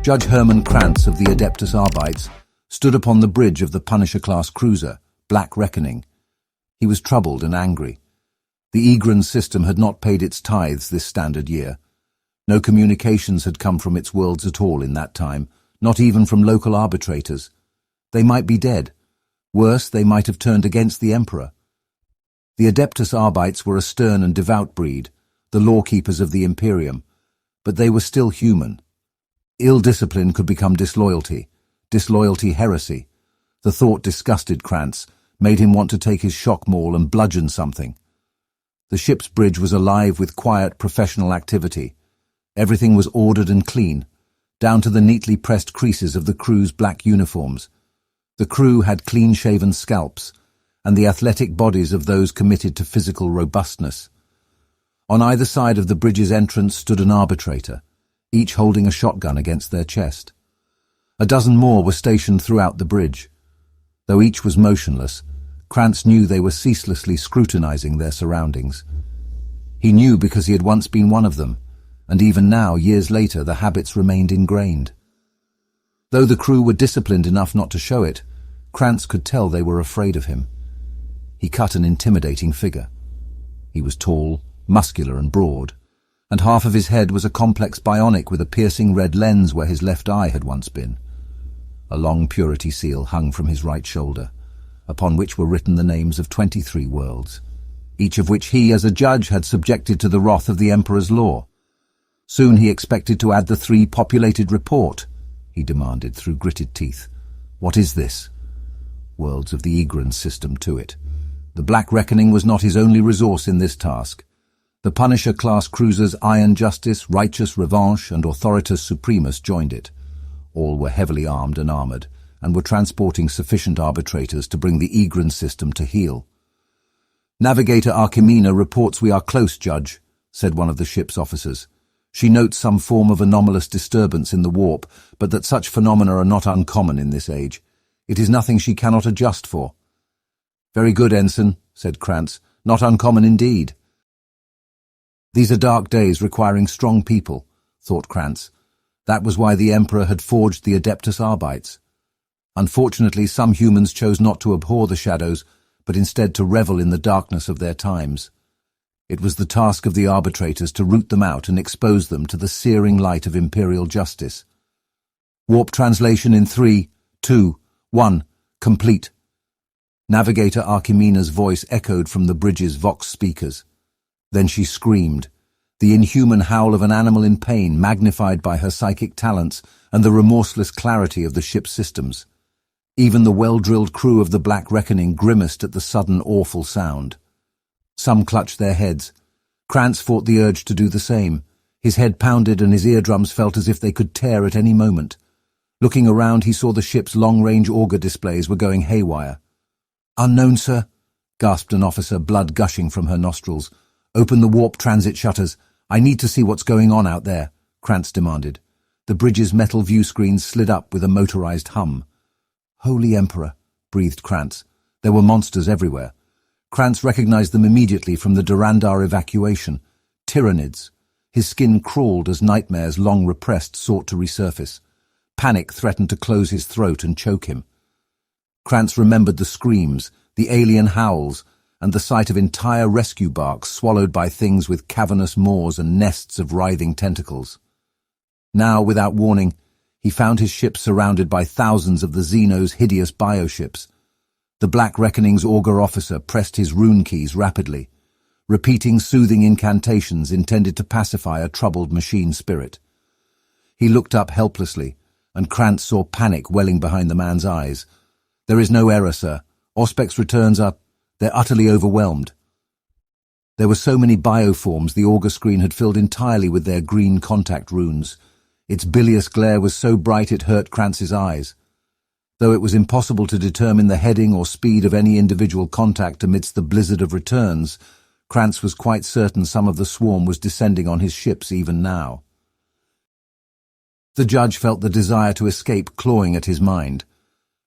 Judge Hermann Krantz of the Adeptus Arbites stood upon the bridge of the Punisher-class cruiser, Black Reckoning. He was troubled and angry. The Egrin system had not paid its tithes this standard year. No communications had come from its worlds at all in that time, not even from local arbitrators. They might be dead. Worse, they might have turned against the Emperor. The Adeptus Arbites were a stern and devout breed, the law-keepers of the Imperium, but they were still human. Ill discipline could become disloyalty, disloyalty heresy. The thought disgusted Krantz, made him want to take his shock maul and bludgeon something. The ship's bridge was alive with quiet professional activity. Everything was ordered and clean, down to the neatly pressed creases of the crew's black uniforms. The crew had clean-shaven scalps, and the athletic bodies of those committed to physical robustness. On either side of the bridge's entrance stood an arbitrator, each holding a shotgun against their chest. A dozen more were stationed throughout the bridge. Though each was motionless, Krantz knew they were ceaselessly scrutinizing their surroundings. He knew because he had once been one of them, and even now, years later, the habits remained ingrained. Though the crew were disciplined enough not to show it, Krantz could tell they were afraid of him. He cut an intimidating figure. He was tall, muscular and broad, and half of his head was a complex bionic with a piercing red lens where his left eye had once been. A long purity seal hung from his right shoulder, upon which were written the names of 23 worlds, each of which he, as a judge, had subjected to the wrath of the Emperor's law. Soon he expected to add the 3 populated report, he demanded through gritted teeth. What is this? Worlds of the Egrin system to it. The Black Reckoning was not his only resource in this task. The Punisher-class cruisers Iron Justice, Righteous Revanche, and Authoritas Supremus joined it. All were heavily armed and armored, and were transporting sufficient arbitrators to bring the Egrin system to heel. Navigator Archimena reports we are close, Judge, said one of the ship's officers. She notes some form of anomalous disturbance in the warp, but that such phenomena are not uncommon in this age. It is nothing she cannot adjust for. Very good, Ensign, said Krantz. Not uncommon indeed. These are dark days requiring strong people, thought Krantz. That was why the Emperor had forged the Adeptus Arbites. Unfortunately, some humans chose not to abhor the shadows, but instead to revel in the darkness of their times. It was the task of the arbitrators to root them out and expose them to the searing light of imperial justice. Warp translation in 3, 2, 1, complete. Navigator Archimena's voice echoed from the bridge's vox speakers. Then she screamed, the inhuman howl of an animal in pain magnified by her psychic talents and the remorseless clarity of the ship's systems. Even the well-drilled crew of the Black Reckoning grimaced at the sudden awful sound. Some clutched their heads. Krantz fought the urge to do the same. His head pounded and his eardrums felt as if they could tear at any moment. Looking around, he saw the ship's long-range auger displays were going haywire. Unknown, sir, gasped an officer, blood gushing from her nostrils. Open the warp transit shutters. I need to see what's going on out there, Krantz demanded. The bridge's metal view screens slid up with a motorized hum. Holy Emperor, breathed Krantz. There were monsters everywhere. Krantz recognized them immediately from the Durandar evacuation. Tyrannids. His skin crawled as nightmares long repressed sought to resurface. Panic threatened to close his throat and choke him. Krantz remembered the screams, the alien howls, and the sight of entire rescue barks swallowed by things with cavernous maws and nests of writhing tentacles. Now, without warning, he found his ship surrounded by thousands of the Xeno's hideous bioships. The Black Reckoning's augur officer pressed his rune keys rapidly, repeating soothing incantations intended to pacify a troubled machine spirit. He looked up helplessly, and Krantz saw panic welling behind the man's eyes. There is no error, sir. Auspex returns are... They're utterly overwhelmed. There were so many bioforms the augur screen had filled entirely with their green contact runes. Its bilious glare was so bright it hurt Krantz's eyes. Though it was impossible to determine the heading or speed of any individual contact amidst the blizzard of returns, Krantz was quite certain some of the swarm was descending on his ships even now. The judge felt the desire to escape clawing at his mind.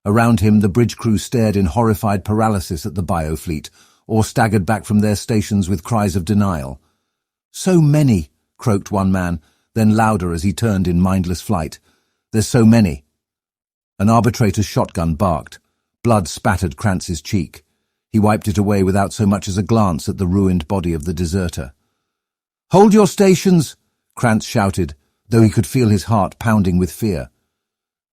Around him, the bridge crew stared in horrified paralysis at the biofleet, or staggered back from their stations with cries of denial. "So many," croaked one man, then louder as he turned in mindless flight. There's so many. An arbitrator's shotgun barked. Blood spattered Krantz's cheek. He wiped it away without so much as a glance at the ruined body of the deserter. "Hold your stations!" Krantz shouted, though he could feel his heart pounding with fear.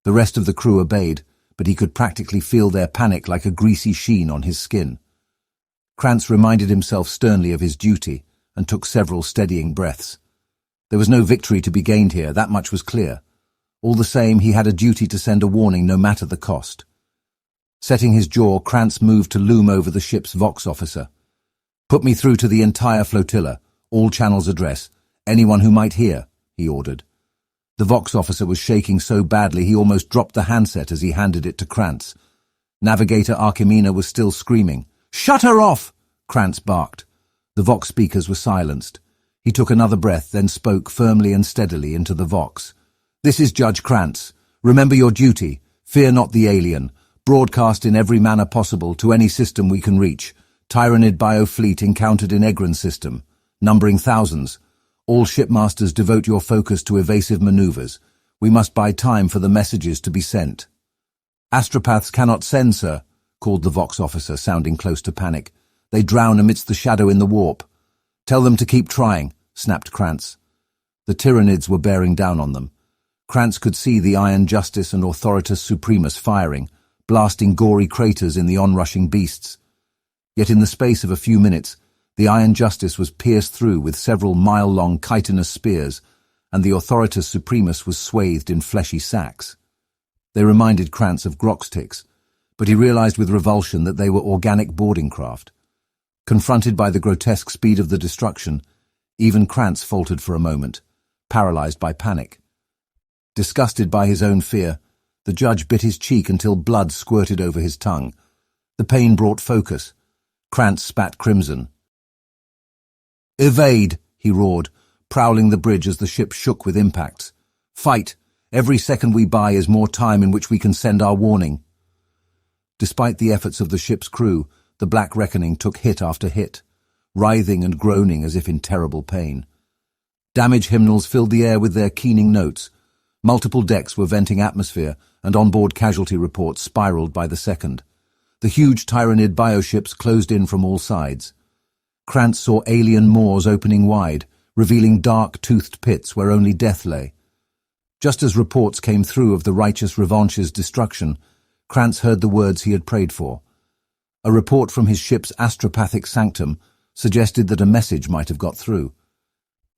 The rest of the crew obeyed, but he could practically feel their panic like a greasy sheen on his skin. Krantz reminded himself sternly of his duty and took several steadying breaths. There was no victory to be gained here, that much was clear. All the same, he had a duty to send a warning no matter the cost. Setting his jaw, Krantz moved to loom over the ship's Vox officer. "Put me through to the entire flotilla, all channels address, anyone who might hear," he ordered. The Vox officer was shaking so badly he almost dropped the handset as he handed it to Krantz. Navigator Archimena was still screaming. "Shut her off!" Krantz barked. The Vox speakers were silenced. He took another breath, then spoke firmly and steadily into the Vox. "This is Judge Krantz. Remember your duty. Fear not the alien. Broadcast in every manner possible to any system we can reach. Tyrannid biofleet encountered in Egrin system, numbering thousands. All shipmasters devote your focus to evasive maneuvers. We must buy time for the messages to be sent." "Astropaths cannot send, sir," called the Vox officer, sounding close to panic. "They drown amidst the shadow in the warp." "Tell them to keep trying," snapped Krantz. The Tyrannids were bearing down on them. Krantz could see the Iron Justice and Authoritas Supremus firing, blasting gory craters in the onrushing beasts. Yet in the space of a few minutes, the Iron Justice was pierced through with several mile-long chitinous spears, and the Authoritas Supremus was swathed in fleshy sacks. They reminded Krantz of Groxtics, but he realized with revulsion that they were organic boarding craft. Confronted by the grotesque speed of the destruction, even Krantz faltered for a moment, paralyzed by panic. Disgusted by his own fear, the judge bit his cheek until blood squirted over his tongue. The pain brought focus. Krantz spat crimson. "Evade!" he roared, prowling the bridge as the ship shook with impacts. "Fight! Every second we buy is more time in which we can send our warning." Despite the efforts of the ship's crew, the Black Reckoning took hit after hit, writhing and groaning as if in terrible pain. Damage hymnals filled the air with their keening notes. Multiple decks were venting atmosphere, and onboard casualty reports spiraled by the second. The huge Tyrannid bioships closed in from all sides. Krantz saw alien maws opening wide, revealing dark, toothed pits where only death lay. Just as reports came through of the righteous Revanche's destruction, Krantz heard the words he had prayed for. A report from his ship's astropathic sanctum suggested that a message might have got through.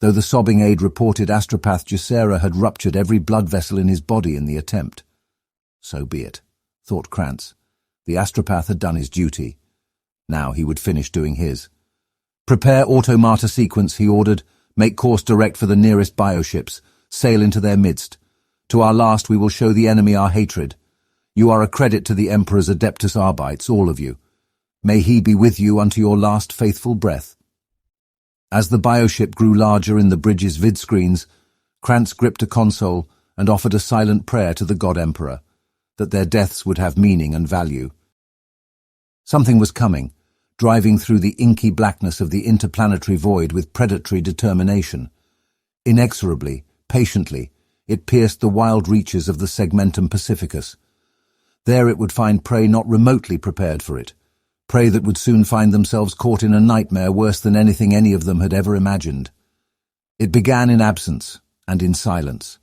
Though the sobbing aide reported astropath Gessera had ruptured every blood vessel in his body in the attempt. So be it, thought Krantz. The astropath had done his duty. Now he would finish doing his. "Prepare automata sequence," he ordered. "Make course direct for the nearest bioships. Sail into their midst. To our last we will show the enemy our hatred. You are a credit to the Emperor's Adeptus Arbites, all of you. May he be with you unto your last faithful breath." As the bioship grew larger in the bridge's vidscreens, Krantz gripped a console and offered a silent prayer to the God Emperor, that their deaths would have meaning and value. Something was coming, driving through the inky blackness of the interplanetary void with predatory determination. Inexorably, patiently, it pierced the wild reaches of the Segmentum Pacificus. There it would find prey not remotely prepared for it, prey that would soon find themselves caught in a nightmare worse than anything any of them had ever imagined. It began in absence and in silence.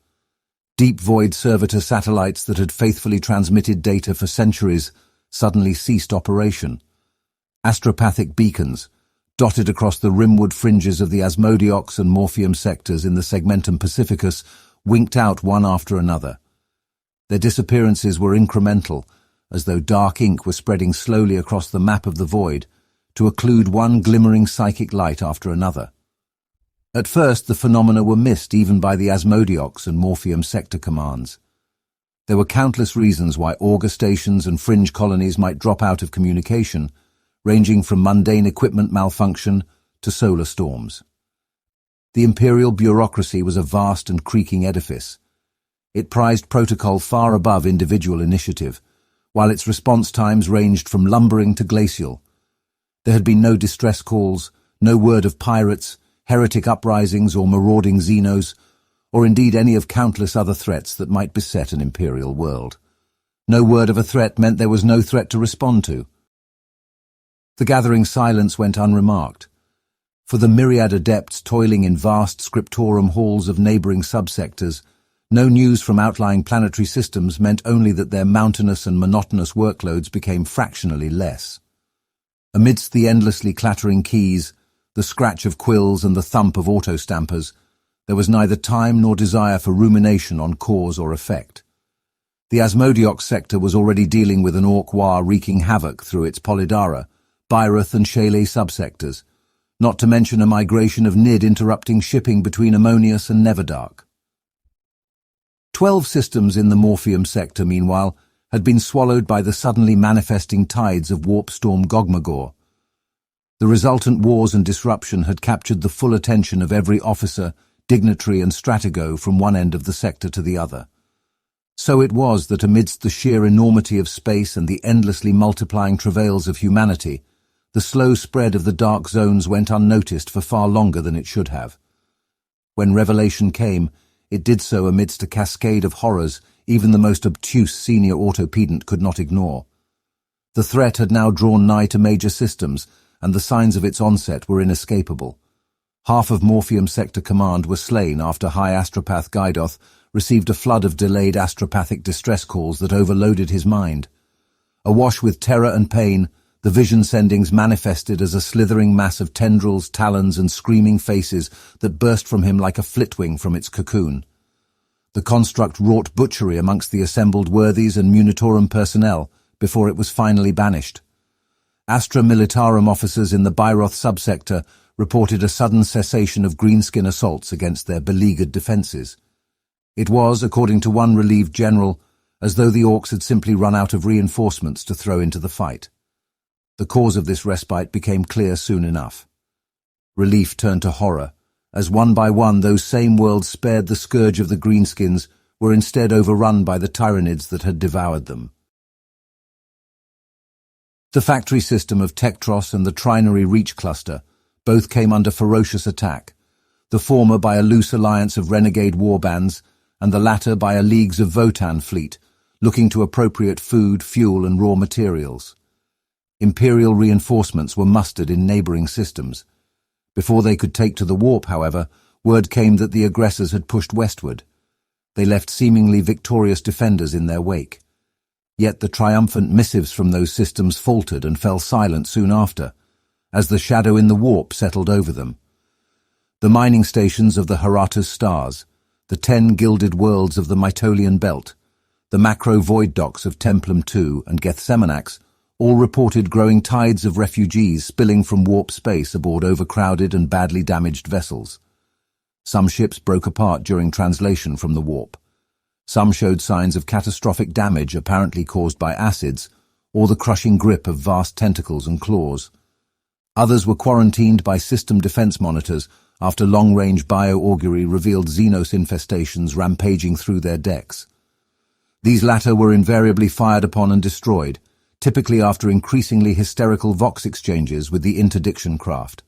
Deep void servitor satellites that had faithfully transmitted data for centuries suddenly ceased operation. Astropathic beacons, dotted across the rimwood fringes of the Asmodeox and Morpheum sectors in the Segmentum Pacificus, winked out one after another. Their disappearances were incremental, as though dark ink were spreading slowly across the map of the void, to occlude one glimmering psychic light after another. At first, the phenomena were missed even by the Asmodeox and Morpheum sector commands. There were countless reasons why auger stations and fringe colonies might drop out of communication, ranging from mundane equipment malfunction to solar storms. The imperial bureaucracy was a vast and creaking edifice. It prized protocol far above individual initiative, while its response times ranged from lumbering to glacial. There had been no distress calls, no word of pirates, heretic uprisings or marauding Xenos. or indeed any of countless other threats that might beset an Imperial world. No word of a threat meant there was no threat to respond to. The gathering silence went unremarked. For the myriad adepts toiling in vast scriptorum halls of neighboring subsectors, no news from outlying planetary systems meant only that their mountainous and monotonous workloads became fractionally less. Amidst the endlessly clattering keys, the scratch of quills and the thump of auto-stampers, there was neither time nor desire for rumination on cause or effect. The Asmodeox sector was already dealing with an Orc war wreaking havoc through its Polydara, Byreth and Shaylee subsectors, not to mention a migration of Nid interrupting shipping between Ammonius and Neverdark. 12 systems in the Morpheum sector, meanwhile, had been swallowed by the suddenly manifesting tides of warp storm Gogmagor. The resultant wars and disruption had captured the full attention of every officer, dignitary and stratego from one end of the sector to the other. So it was that amidst the sheer enormity of space and the endlessly multiplying travails of humanity, the slow spread of the dark zones went unnoticed for far longer than it should have. When revelation came, it did so amidst a cascade of horrors even the most obtuse senior autopedant could not ignore. The threat had now drawn nigh to major systems, and the signs of its onset were inescapable. Half of Morpheum Sector Command were slain after High Astropath Gydoth received a flood of delayed astropathic distress calls that overloaded his mind. Awash with terror and pain, the vision sendings manifested as a slithering mass of tendrils, talons, and screaming faces that burst from him like a flitwing from its cocoon. The construct wrought butchery amongst the assembled worthies and Munitorum personnel before it was finally banished. Astra Militarum officers in the Byroth subsector reported a sudden cessation of greenskin assaults against their beleaguered defences. It was, according to one relieved general, as though the Orcs had simply run out of reinforcements to throw into the fight. The cause of this respite became clear soon enough. Relief turned to horror, as one by one those same worlds spared the scourge of the greenskins were instead overrun by the tyrannids that had devoured them. The factory system of Tektros and the Trinary Reach Cluster both came under ferocious attack, the former by a loose alliance of renegade warbands, and the latter by a leagues of Votan fleet, looking to appropriate food, fuel, and raw materials. Imperial reinforcements were mustered in neighbouring systems. Before they could take to the warp, however, word came that the aggressors had pushed westward. They left seemingly victorious defenders in their wake. Yet the triumphant missives from those systems faltered and fell silent soon after, as the shadow in the warp settled over them. The mining stations of the Haratas stars, the 10 gilded worlds of the Mytolian belt, the macro void docks of Templum II and Gethsemanax all reported growing tides of refugees spilling from warp space aboard overcrowded and badly damaged vessels. Some ships broke apart during translation from the warp. Some showed signs of catastrophic damage apparently caused by acids or the crushing grip of vast tentacles and claws. Others were quarantined by system defense monitors after long-range bio-augury revealed Xenos infestations rampaging through their decks. These latter were invariably fired upon and destroyed, typically after increasingly hysterical Vox exchanges with the interdiction craft.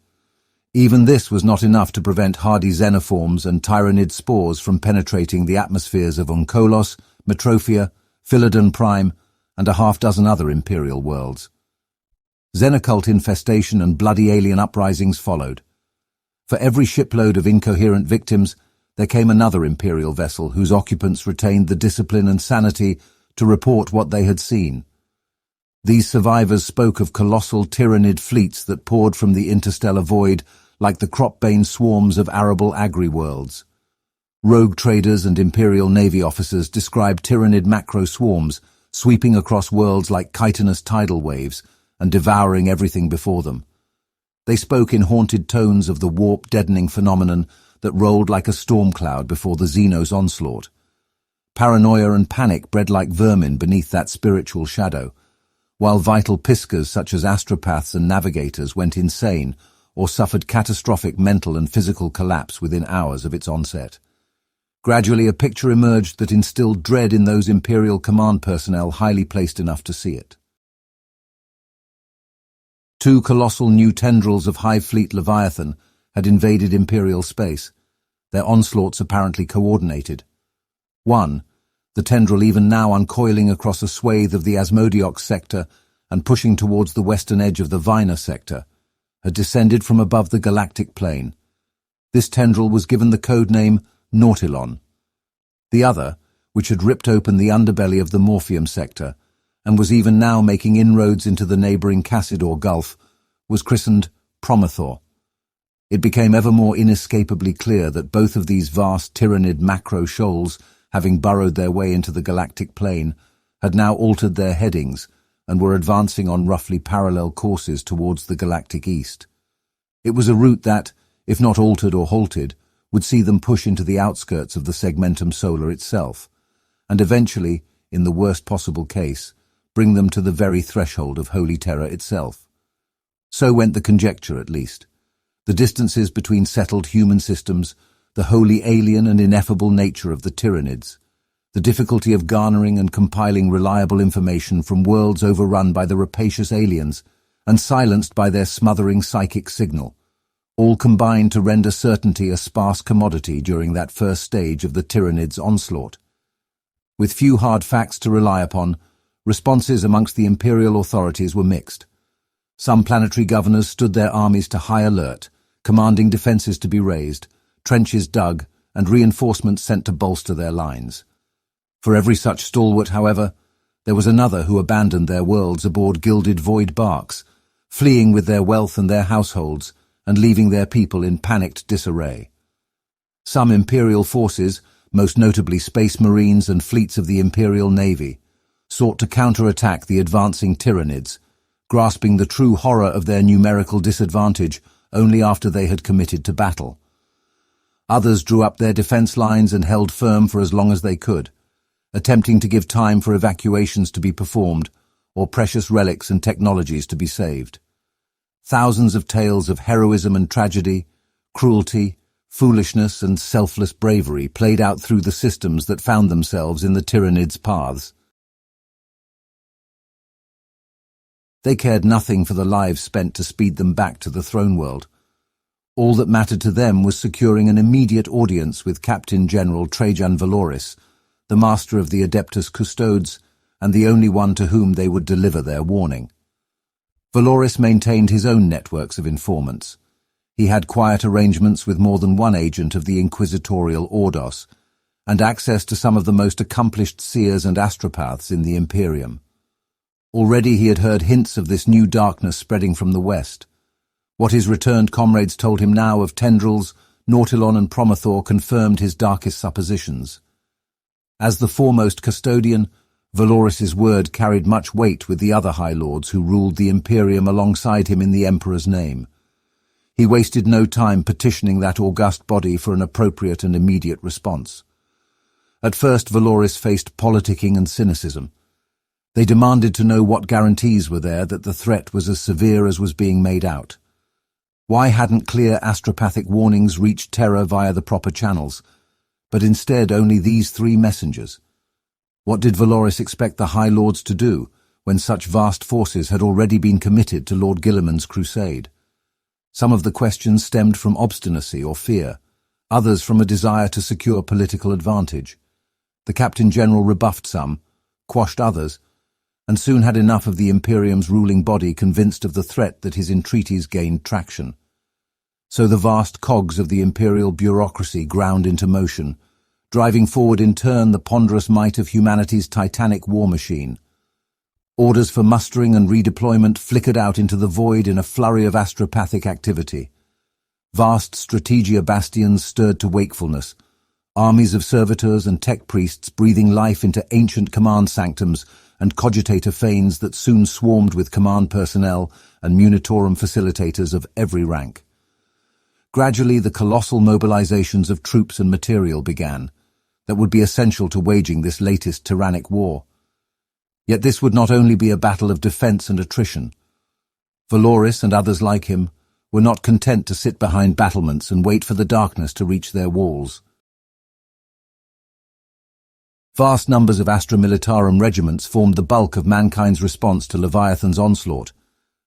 Even this was not enough to prevent hardy xenoforms and tyrannid spores from penetrating the atmospheres of Onkolos, Metrophia, Philodon Prime, and a half-dozen other Imperial worlds. Xenocult infestation and bloody alien uprisings followed. For every shipload of incoherent victims, there came another Imperial vessel whose occupants retained the discipline and sanity to report what they had seen. These survivors spoke of colossal tyrannid fleets that poured from the interstellar void like the crop-bane swarms of arable agri-worlds. Rogue traders and Imperial Navy officers described tyrannid macro-swarms, sweeping across worlds like chitinous tidal waves and devouring everything before them. They spoke in haunted tones of the warp-deadening phenomenon that rolled like a storm cloud before the Xenos onslaught. Paranoia and panic bred like vermin beneath that spiritual shadow, while vital piscas such as astropaths and navigators went insane or suffered catastrophic mental and physical collapse within hours of its onset. Gradually a picture emerged that instilled dread in those Imperial command personnel highly placed enough to see it. 2 colossal new tendrils of Hive Fleet Leviathan had invaded Imperial space, their onslaughts apparently coordinated. 1. The tendril even now uncoiling across a swathe of the Asmodeox sector and pushing towards the western edge of the Vina sector, had descended from above the galactic plane. This tendril was given the code name Nautilon. The other, which had ripped open the underbelly of the Morpheum sector and was even now making inroads into the neighboring Cassidor Gulf, was christened Promothor. It became ever more inescapably clear that both of these vast tyrannid macro shoals, having burrowed their way into the galactic plane, had now altered their headings and were advancing on roughly parallel courses towards the galactic east. It was a route that, if not altered or halted, would see them push into the outskirts of the segmentum solar itself, and eventually, in the worst possible case, bring them to the very threshold of Holy Terror itself. So went the conjecture, at least. The distances between settled human systems, the wholly alien and ineffable nature of the tyrannids, the difficulty of garnering and compiling reliable information from worlds overrun by the rapacious aliens and silenced by their smothering psychic signal, all combined to render certainty a sparse commodity during that first stage of the tyrannids' onslaught. With few hard facts to rely upon, responses amongst the imperial authorities were mixed. Some planetary governors stood their armies to high alert, commanding defences to be raised, trenches dug, and reinforcements sent to bolster their lines. For every such stalwart, however, there was another who abandoned their worlds aboard gilded void barks, fleeing with their wealth and their households, and leaving their people in panicked disarray. Some imperial forces, most notably space marines and fleets of the Imperial Navy, sought to counterattack the advancing tyrannids, grasping the true horror of their numerical disadvantage only after they had committed to battle. Others drew up their defense lines and held firm for as long as they could, attempting to give time for evacuations to be performed or precious relics and technologies to be saved. Thousands of tales of heroism and tragedy, cruelty, foolishness and selfless bravery played out through the systems that found themselves in the tyrannids' paths. They cared nothing for the lives spent to speed them back to the throne world. All that mattered to them was securing an immediate audience with Captain General Trajan Valoris, the master of the Adeptus Custodes, and the only one to whom they would deliver their warning. Valoris maintained his own networks of informants. He had quiet arrangements with more than one agent of the inquisitorial Ordos, and access to some of the most accomplished seers and astropaths in the Imperium. Already he had heard hints of this new darkness spreading from the west. What his returned comrades told him now of tendrils, Nautilon and Promothor confirmed his darkest suppositions. As the foremost custodian, Valoris's word carried much weight with the other High Lords who ruled the Imperium alongside him in the Emperor's name. He wasted no time petitioning that august body for an appropriate and immediate response. At first, Valoris faced politicking and cynicism. They demanded to know what guarantees were there that the threat was as severe as was being made out. Why hadn't clear astropathic warnings reached Terra via the proper channels, but instead only these three messengers? What did Valoris expect the High Lords to do when such vast forces had already been committed to Lord Guilliman's crusade? Some of the questions stemmed from obstinacy or fear, others from a desire to secure political advantage. The Captain General rebuffed some, quashed others, and soon had enough of the Imperium's ruling body convinced of the threat that his entreaties gained traction. So the vast cogs of the imperial bureaucracy ground into motion, driving forward in turn the ponderous might of humanity's titanic war machine. Orders for mustering and redeployment flickered out into the void in a flurry of astropathic activity. Vast strategia bastions stirred to wakefulness, armies of servitors and tech priests breathing life into ancient command sanctums and cogitator fanes that soon swarmed with command personnel and munitorum facilitators of every rank. Gradually, the colossal mobilizations of troops and material began, that would be essential to waging this latest tyrannic war. Yet this would not only be a battle of defense and attrition. Valoris and others like him were not content to sit behind battlements and wait for the darkness to reach their walls. Vast numbers of Astra Militarum regiments formed the bulk of mankind's response to Leviathan's onslaught,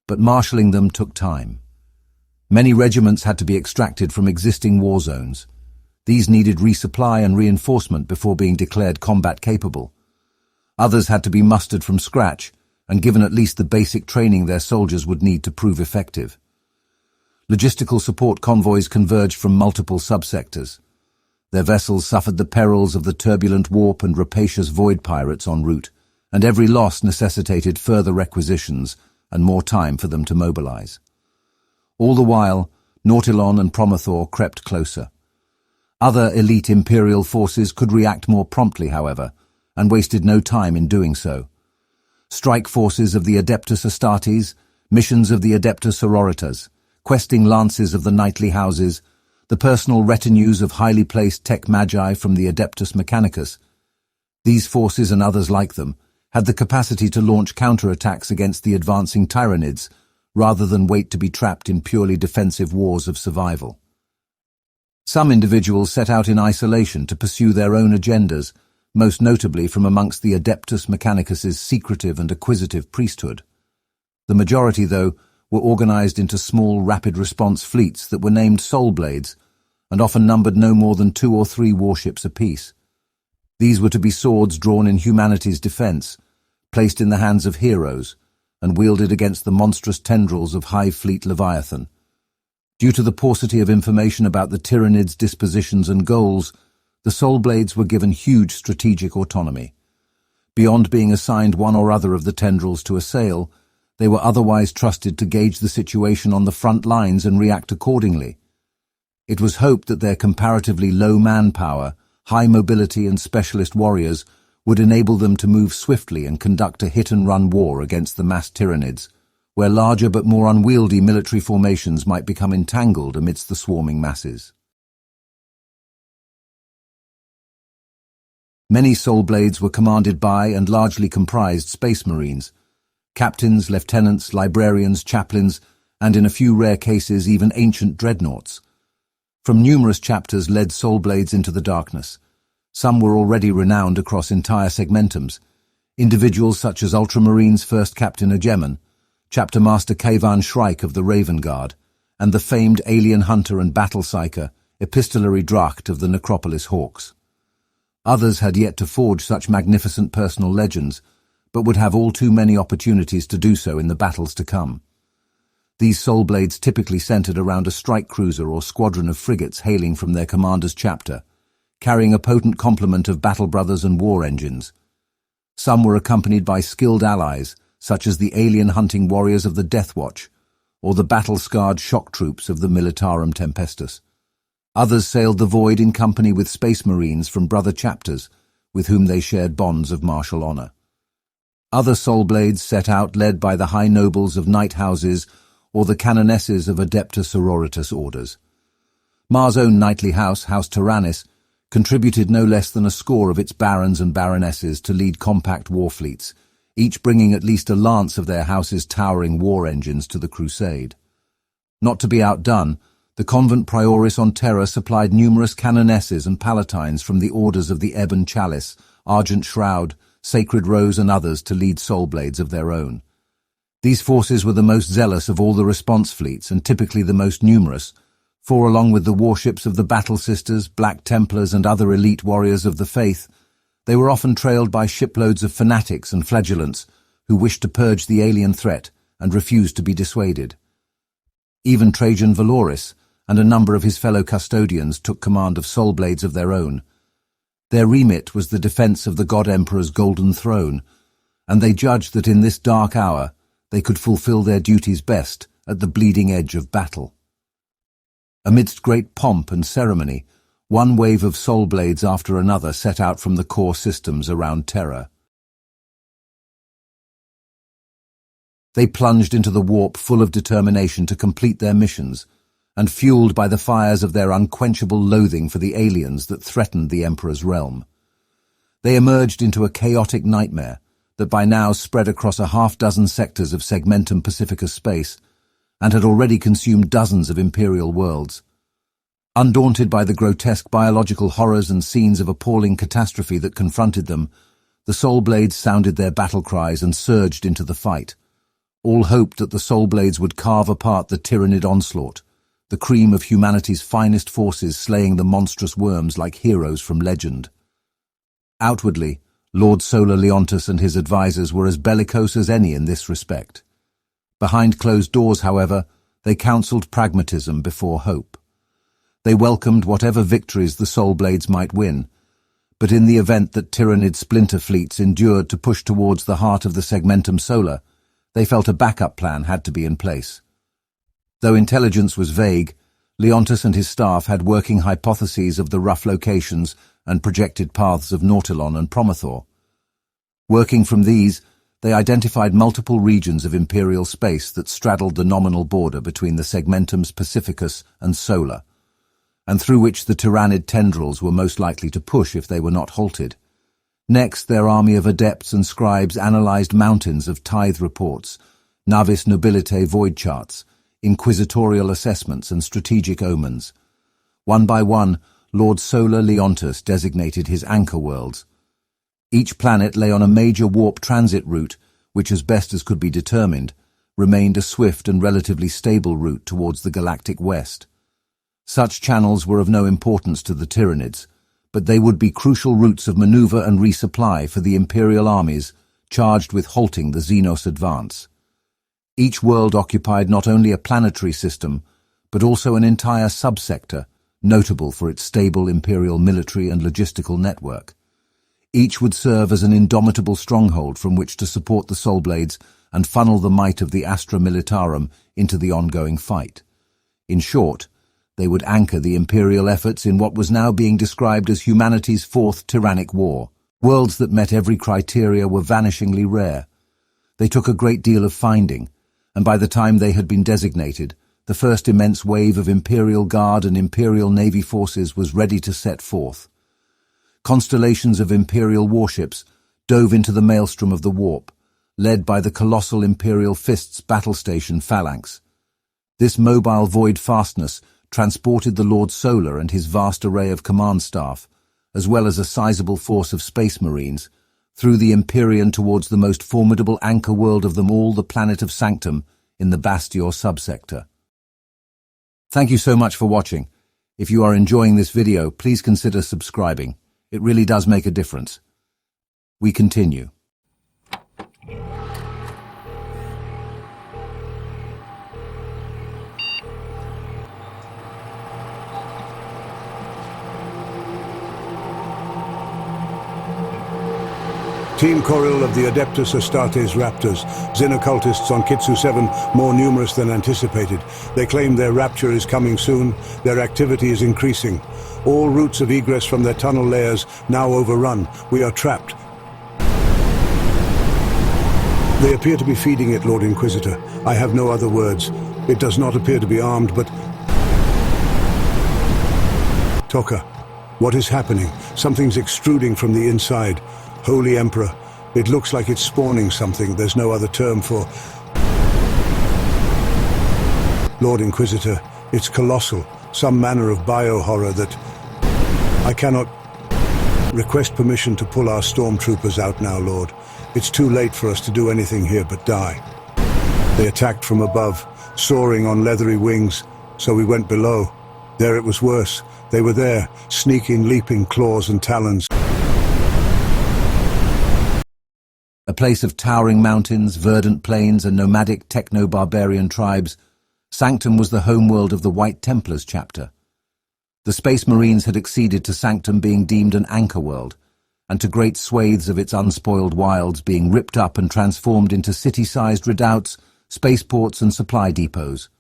but marshalling them took time. Many regiments had to be extracted from existing war zones. These needed resupply and reinforcement before being declared combat capable. Others had to be mustered from scratch and given at least the basic training their soldiers would need to prove effective. Logistical support convoys converged from multiple subsectors. Their vessels suffered the perils of the turbulent warp and rapacious void pirates en route, and every loss necessitated further requisitions and more time for them to mobilize. All the while, Nautilon and Promothor crept closer. Other elite Imperial forces could react more promptly, however, and wasted no time in doing so. Strike forces of the Adeptus Astartes, missions of the Adeptus Sororitas, questing lances of the knightly houses, the personal retinues of highly placed tech magi from the Adeptus Mechanicus. These forces and others like them had the capacity to launch counterattacks against the advancing Tyranids, rather than wait to be trapped in purely defensive wars of survival. Some individuals set out in isolation to pursue their own agendas, most notably from amongst the Adeptus Mechanicus's secretive and acquisitive priesthood. The majority, though, were organized into small rapid-response fleets that were named Soul Blades, and often numbered no more than 2 or 3 warships apiece. These were to be swords drawn in humanity's defense, placed in the hands of heroes, and wielded against the monstrous tendrils of Hive Fleet Leviathan. Due to the paucity of information about the Tyranids' dispositions and goals, the Soul Blades were given huge strategic autonomy. Beyond being assigned one or other of the tendrils to assail, they were otherwise trusted to gauge the situation on the front lines and react accordingly. It was hoped that their comparatively low manpower, high mobility and specialist warriors would enable them to move swiftly and conduct a hit-and-run war against the massed Tyranids, where larger but more unwieldy military formations might become entangled amidst the swarming masses. Many Soul Blades were commanded by and largely comprised Space Marines, captains, lieutenants, librarians, chaplains, and in a few rare cases even ancient dreadnoughts. From numerous chapters led Soul Blades into the darkness. Some were already renowned across entire segmentums. Individuals such as Ultramarines First Captain Egrin, Chapter Master Kayvan Shrike of the Raven Guard, and the famed alien hunter and battle psyker Epistolary Dracht of the Necropolis Hawks. Others had yet to forge such magnificent personal legends, but would have all too many opportunities to do so in the battles to come. These Soul Blades typically centered around a strike cruiser or squadron of frigates hailing from their commander's chapter, carrying a potent complement of battle brothers and war engines. Some were accompanied by skilled allies, such as the alien hunting warriors of the Death Watch, or the battle-scarred shock troops of the Militarum Tempestus. Others sailed the void in company with Space Marines from brother chapters, with whom they shared bonds of martial honor. Other Soul Blades set out led by the high nobles of knight houses or the canonesses of Adeptus Sororitas orders. Mar's own knightly house, House Tyrannus, contributed no less than a score of its barons and baronesses to lead compact war fleets, each bringing at least a lance of their house's towering war engines to the crusade. Not to be outdone, the convent prioris on Terra supplied numerous canonesses and palatines from the orders of the Ebon Chalice, Argent Shroud, Sacred Rose and others to lead Soul Blades of their own. These forces were the most zealous of all the response fleets and typically the most numerous, for along with the warships of the Battle Sisters, Black Templars and other elite warriors of the faith, they were often trailed by shiploads of fanatics and flagellants who wished to purge the alien threat and refused to be dissuaded. Even Trajan Valoris and a number of his fellow custodians took command of Soul Blades of their own. Their remit was the defense of the God Emperor's golden throne, and they judged that in this dark hour they could fulfill their duties best at the bleeding edge of battle. Amidst great pomp and ceremony, one wave of Soul Blades after another set out from the core systems around Terra. They plunged into the warp full of determination to complete their missions, and fueled by the fires of their unquenchable loathing for the aliens that threatened the Emperor's realm. They emerged into a chaotic nightmare that by now spread across a half-dozen sectors of Segmentum Pacificus space and had already consumed dozens of Imperial worlds. Undaunted by the grotesque biological horrors and scenes of appalling catastrophe that confronted them, the Soul Blades sounded their battle cries and surged into the fight. All hoped that the Soul Blades would carve apart the Tyranid onslaught, the cream of humanity's finest forces slaying the monstrous worms like heroes from legend. Outwardly, Lord Solar Leontus and his advisors were as bellicose as any in this respect. Behind closed doors, however, they counselled pragmatism before hope. They welcomed whatever victories the Soul Blades might win, but in the event that Tyranid splinter fleets endured to push towards the heart of the Segmentum Solar, they felt a backup plan had to be in place. Though intelligence was vague, Leontus and his staff had working hypotheses of the rough locations and projected paths of Nautilon and Promothor. Working from these, they identified multiple regions of Imperial space that straddled the nominal border between the Segmentums Pacificus and Solar, and through which the Tyrannid tendrils were most likely to push if they were not halted. Next, their army of adepts and scribes analyzed mountains of tithe reports, navis nobilitae void charts, inquisitorial assessments and strategic omens. One by one, Lord Solar Leontus designated his anchor worlds. Each planet lay on a major warp transit route, which, as best as could be determined, remained a swift and relatively stable route towards the galactic west. Such channels were of no importance to the Tyranids, but they would be crucial routes of maneuver and resupply for the Imperial armies charged with halting the Xenos advance. Each world occupied not only a planetary system, but also an entire subsector, notable for its stable Imperial military and logistical network. Each would serve as an indomitable stronghold from which to support the Soul Blades and funnel the might of the Astra Militarum into the ongoing fight. In short, they would anchor the Imperial efforts in what was now being described as humanity's fourth tyrannic war. Worlds that met every criteria were vanishingly rare. They took a great deal of finding, and by the time they had been designated, the first immense wave of Imperial Guard and Imperial Navy forces was ready to set forth. Constellations of Imperial warships dove into the maelstrom of the warp, led by the colossal Imperial Fist's battle station Phalanx. This mobile void fastness transported the Lord Solar and his vast array of command staff, as well as a sizable force of space marines, through the Empyrean towards the most formidable anchor world of them all, the planet of Sanctum, in the Bastior subsector. Thank you so much for watching. If you are enjoying this video, please consider subscribing. It really does make a difference. We continue. Team Coril of the Adeptus Astartes Raptors, Xenoccultists on Kitsu 7, more numerous than anticipated. They claim their rapture is coming soon. Their activity is increasing. All routes of egress from their tunnel layers now overrun. We are trapped. They appear to be feeding it, Lord Inquisitor. I have no other words. It does not appear to be armed, but... Toka, what is happening? Something's extruding from the inside. Holy Emperor, it looks like it's spawning something. There's no other term for... Lord Inquisitor, it's colossal. Some manner of biohorror that... I cannot... Request permission to pull our stormtroopers out now, Lord. It's too late for us to do anything here but die. They attacked from above, soaring on leathery wings, so we went below. There it was worse. They were there, sneaking, leaping claws and talons. A place of towering mountains, verdant plains, and nomadic techno-barbarian tribes, Sanctum was the homeworld of the White Templars chapter. The Space Marines had acceded to Sanctum being deemed an anchor world, and to great swathes of its unspoiled wilds being ripped up and transformed into city-sized redoubts, spaceports, and supply depots.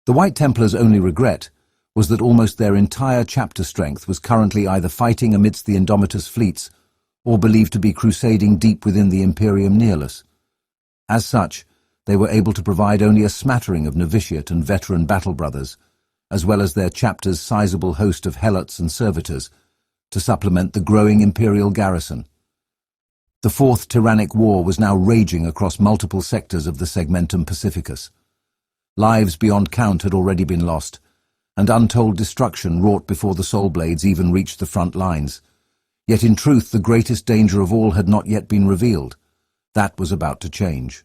The White Templars' only regret was that almost their entire chapter strength was currently either fighting amidst the Indomitus fleets or believed to be crusading deep within the Imperium Nihilus. As such, they were able to provide only a smattering of novitiate and veteran battle brothers, as well as their chapter's sizable host of helots and servitors, to supplement the growing Imperial garrison. The Fourth Tyrannic War was now raging across multiple sectors of the Segmentum Pacificus. Lives beyond count had already been lost, and untold destruction wrought before the Soul Blades even reached the front lines. Yet in truth, the greatest danger of all had not yet been revealed. That was about to change.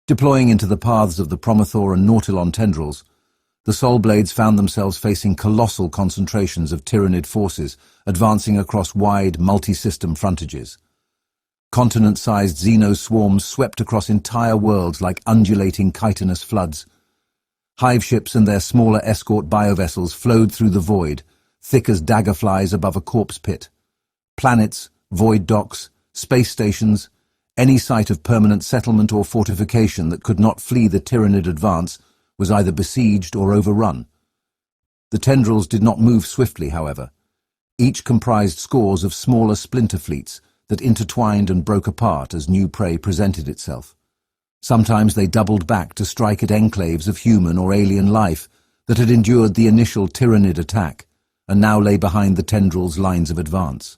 Deploying into the paths of the Promothor and Nautilon tendrils, The Soul Blades found themselves facing colossal concentrations of Tyranid forces advancing across wide, multi-system frontages. Continent-sized xeno-swarms swept across entire worlds like undulating chitinous floods. Hive ships and their smaller escort biovessels flowed through the void, thick as daggerflies above a corpse pit. Planets, void docks, space stations, any site of permanent settlement or fortification that could not flee the Tyranid advance was either besieged or overrun. The tendrils did not move swiftly, however. Each comprised scores of smaller splinter fleets that intertwined and broke apart as new prey presented itself. Sometimes they doubled back to strike at enclaves of human or alien life that had endured the initial Tyranid attack and now lay behind the tendrils' lines of advance.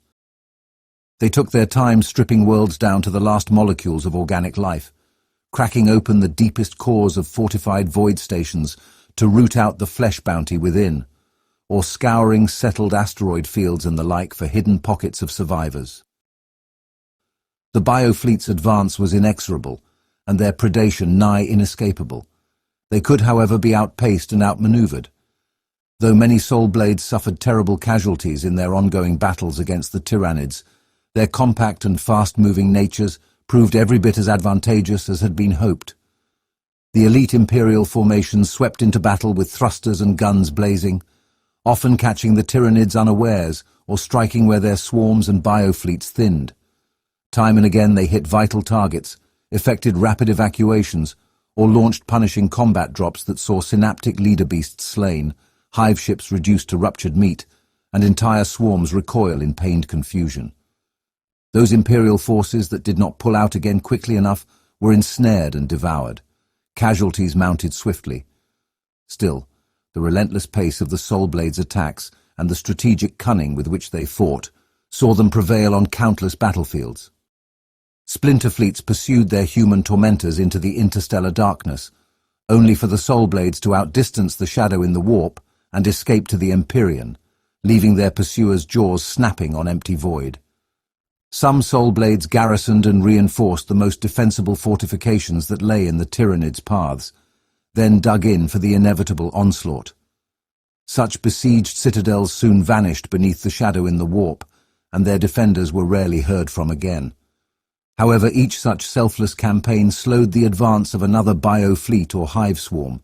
They took their time stripping worlds down to the last molecules of organic life, cracking open the deepest cores of fortified void stations to root out the flesh bounty within, or scouring settled asteroid fields and the like for hidden pockets of survivors. The biofleet's advance was inexorable, and their predation nigh inescapable. They could, however, be outpaced and outmaneuvered. Though many Soul Blades suffered terrible casualties in their ongoing battles against the Tyranids, their compact and fast-moving natures proved every bit as advantageous as had been hoped. The elite Imperial formations swept into battle with thrusters and guns blazing, often catching the Tyranids unawares or striking where their swarms and biofleets thinned. Time and again they hit vital targets, effected rapid evacuations, or launched punishing combat drops that saw synaptic leader beasts slain, hive ships reduced to ruptured meat, and entire swarms recoil in pained confusion. Those Imperial forces that did not pull out again quickly enough were ensnared and devoured. Casualties mounted swiftly. Still, the relentless pace of the Soul Blades' attacks and the strategic cunning with which they fought saw them prevail on countless battlefields. Splinter fleets pursued their human tormentors into the interstellar darkness, only for the Soul Blades to outdistance the shadow in the warp and escape to the Empyrean, leaving their pursuers' jaws snapping on empty void. Some Soul Blades garrisoned and reinforced the most defensible fortifications that lay in the Tyranids' paths, then dug in for the inevitable onslaught. Such besieged citadels soon vanished beneath the shadow in the warp, and their defenders were rarely heard from again. However, each such selfless campaign slowed the advance of another biofleet or hive swarm.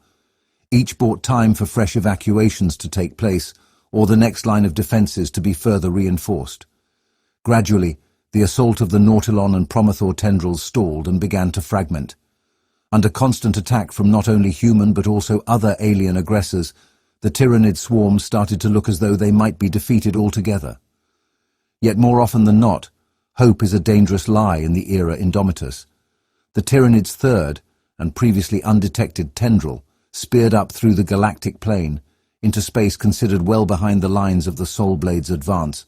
Each bought time for fresh evacuations to take place, or the next line of defences to be further reinforced. Gradually, the assault of the Nautilon and Promethor tendrils stalled and began to fragment. Under constant attack from not only human but also other alien aggressors, the Tyranid swarms started to look as though they might be defeated altogether. Yet more often than not, hope is a dangerous lie in the era Indomitus. The Tyranid's third, and previously undetected tendril, speared up through the galactic plane, into space considered well behind the lines of the Soul Blades' advance.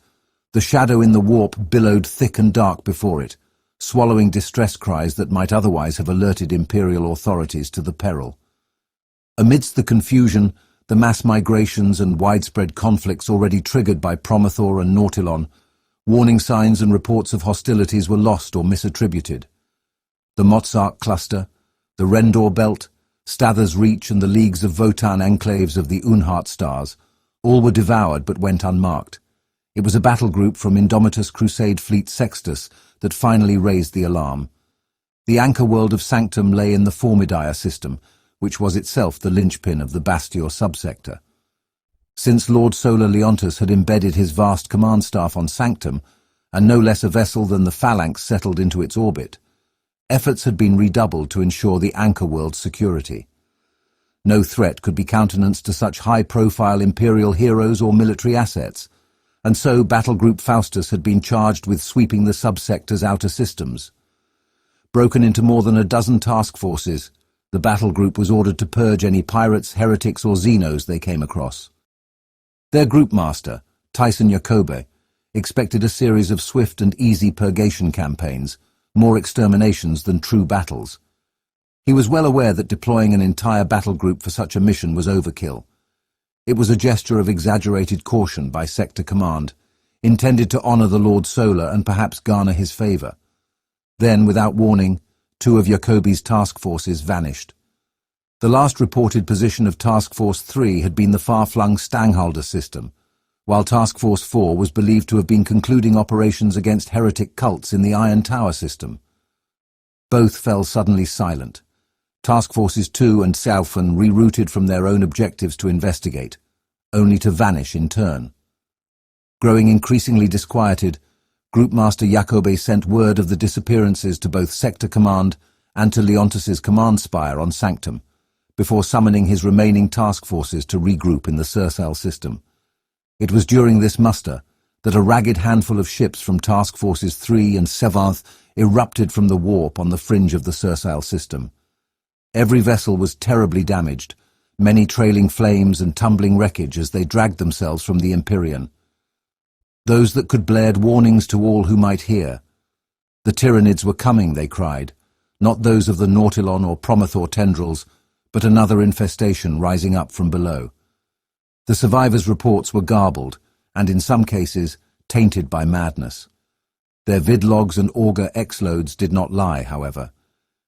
The shadow in the warp billowed thick and dark before it, swallowing distress cries that might otherwise have alerted Imperial authorities to the peril. Amidst the confusion, the mass migrations and widespread conflicts already triggered by Promethor and Nautilon, warning signs and reports of hostilities were lost or misattributed. The Motsark cluster, the Rendor belt, Stather's Reach and the leagues of Votan enclaves of the Unhart stars, all were devoured but went unmarked. It was a battle group from Indomitus Crusade Fleet Sextus that finally raised the alarm. The anchor world of Sanctum lay in the Formidia system, which was itself the linchpin of the Bastior subsector. Since Lord Solar Leontus had embedded his vast command staff on Sanctum, and no less a vessel than the Phalanx settled into its orbit, efforts had been redoubled to ensure the anchor world's security. No threat could be countenanced to such high-profile Imperial heroes or military assets, and so Battle Group Faustus had been charged with sweeping the subsector's outer systems. Broken into more than a dozen task forces, the battle group was ordered to purge any pirates, heretics or Xenos they came across. Their group master, Tyson Jacobe, expected a series of swift and easy purgation campaigns, more exterminations than true battles. He was well aware that deploying an entire battle group for such a mission was overkill. It was a gesture of exaggerated caution by Sector Command, intended to honor the Lord Solar and perhaps garner his favor. Then, without warning, two of Jacobi's task forces vanished. The last reported position of Task Force 3 had been the far-flung Stanghalder system, while Task Force 4 was believed to have been concluding operations against heretic cults in the Iron Tower system. Both fell suddenly silent. Task Forces 2 and Saufen rerouted from their own objectives to investigate, only to vanish in turn. Growing increasingly disquieted, Group Master Jacobi sent word of the disappearances to both Sector Command and to Leontus's command spire on Sanctum, before summoning his remaining task forces to regroup in the Sursal system. It was during this muster that a ragged handful of ships from Task Forces 3 and Seventh erupted from the warp on the fringe of the Sursal system. Every vessel was terribly damaged, many trailing flames and tumbling wreckage as they dragged themselves from the Empyrean. Those that could blared warnings to all who might hear. The Tyranids were coming, they cried, not those of the Nautilon or Promothor tendrils, but another infestation rising up from below. The survivors' reports were garbled, and in some cases, tainted by madness. Their vidlogs and auger X-loads did not lie, however.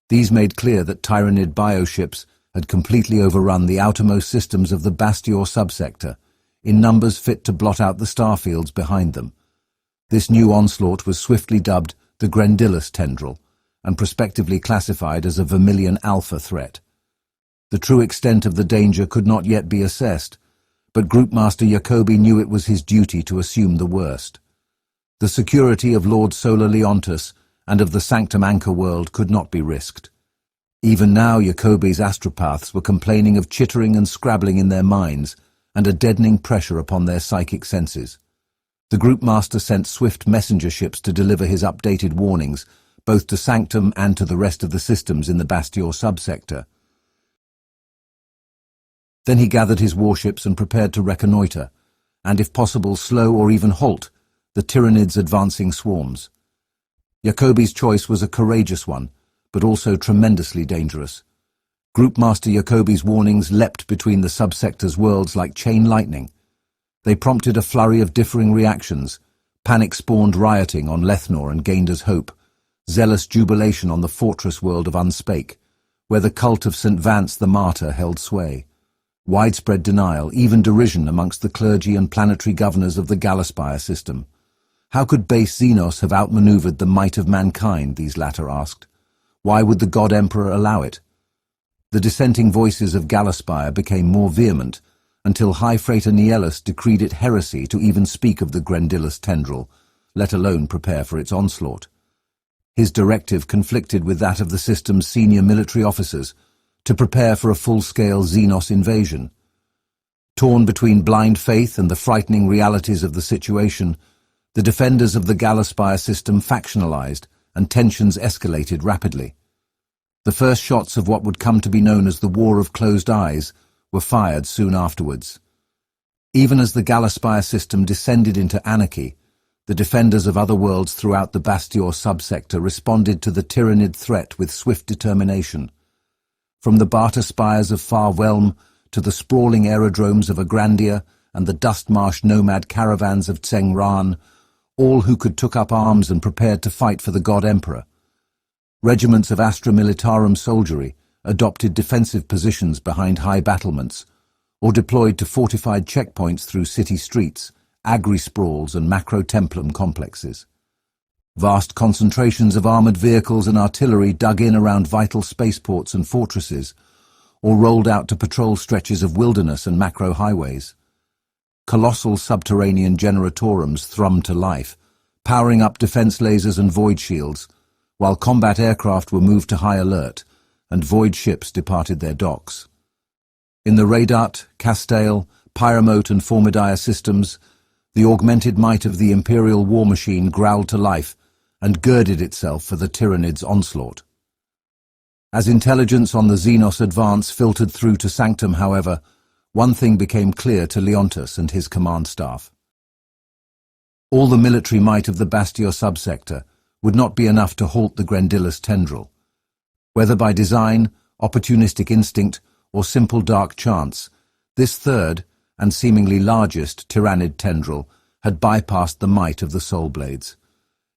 These made clear that Tyranid bioships had completely overrun the outermost systems of the Bastior subsector, in numbers fit to blot out the starfields behind them. This new onslaught was swiftly dubbed the grandilous tendril, and prospectively classified as a Vermilion Alpha threat. The true extent of the danger could not yet be assessed, but Group Master Jacobi knew it was his duty to assume the worst. The security of Lord Solar Leontus and of the Sanctum Anchor world could not be risked. Even now Jacobi's astropaths were complaining of chittering and scrabbling in their minds and a deadening pressure upon their psychic senses. The Group Master sent swift messenger ships to deliver his updated warnings, both to Sanctum and to the rest of the systems in the Bastior subsector. Then he gathered his warships and prepared to reconnoitre, and if possible slow or even halt the Tyranids' advancing swarms. Jacobi's choice was a courageous one, but also tremendously dangerous. Group Master Jacobi's warnings leapt between the subsector's worlds like chain lightning. They prompted a flurry of differing reactions, panic-spawned rioting on Lethnor and Gainder's Hope, zealous jubilation on the fortress world of Unspake, where the cult of St. Vance the Martyr held sway. Widespread denial, even derision amongst the clergy and planetary governors of the Galaspire system. How could base Xenos have outmaneuvered the might of mankind, these latter asked? Why would the God Emperor allow it? The dissenting voices of Galaspire became more vehement, until High Freighter Niellus decreed it heresy to even speak of the grandilous tendril, let alone prepare for its onslaught. His directive conflicted with that of the system's senior military officers, to prepare for a full-scale Xenos invasion. Torn between blind faith and the frightening realities of the situation, the defenders of the Galaspire system factionalized and tensions escalated rapidly. The first shots of what would come to be known as the War of Closed Eyes were fired soon afterwards. Even as the Galaspire system descended into anarchy, the defenders of other worlds throughout the Bastior subsector responded to the Tyranid threat with swift determination. From the barter spires of Far Welm to the sprawling aerodromes of Agrandia and the dust-marsh nomad caravans of Tseng-Ran, all who could took up arms and prepared to fight for the God Emperor. Regiments of Astra Militarum soldiery adopted defensive positions behind high battlements, or deployed to fortified checkpoints through city streets, agri-sprawls and macro-templum complexes. Vast concentrations of armoured vehicles and artillery dug in around vital spaceports and fortresses, or rolled out to patrol stretches of wilderness and macro-highways. Colossal subterranean generatorums thrummed to life, powering up defence lasers and void shields, while combat aircraft were moved to high alert, and void ships departed their docks. In the Radat, Castale, Pyramote and Formidia systems, the augmented might of the Imperial war machine growled to life and girded itself for the Tyranids' onslaught. As intelligence on the Xenos advance filtered through to Sanctum, however, one thing became clear to Leontus and his command staff. All the military might of the Bastior subsector would not be enough to halt the grandilous tendril. Whether by design, opportunistic instinct, or simple dark chance, this third, and seemingly largest, Tyrannid tendril had bypassed the might of the Soul Blades.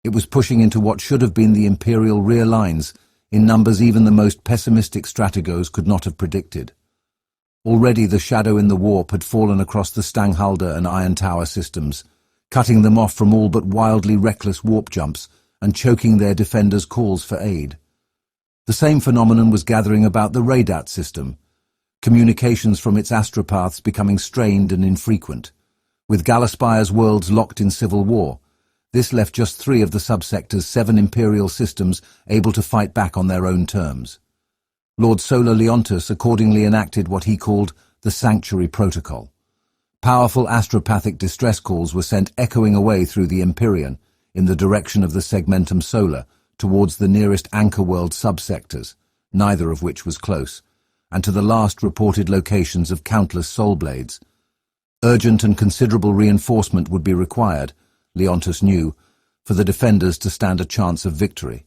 It was pushing into what should have been the Imperial rear lines in numbers even the most pessimistic strategos could not have predicted. Already the shadow in the warp had fallen across the Stanghalder and Iron Tower systems, cutting them off from all but wildly reckless warp jumps and choking their defenders' calls for aid. The same phenomenon was gathering about the Radat system, communications from its astropaths becoming strained and infrequent. With Galaspire's worlds locked in civil war, this left just 3 of the subsector's 7 Imperial systems able to fight back on their own terms. Lord Solar Leontus accordingly enacted what he called the Sanctuary Protocol. Powerful astropathic distress calls were sent echoing away through the Empyrean in the direction of the Segmentum Solar towards the nearest anchor world subsectors, neither of which was close, and to the last reported locations of countless soul blades. Urgent and considerable reinforcement would be required, Leontus knew, for the defenders to stand a chance of victory.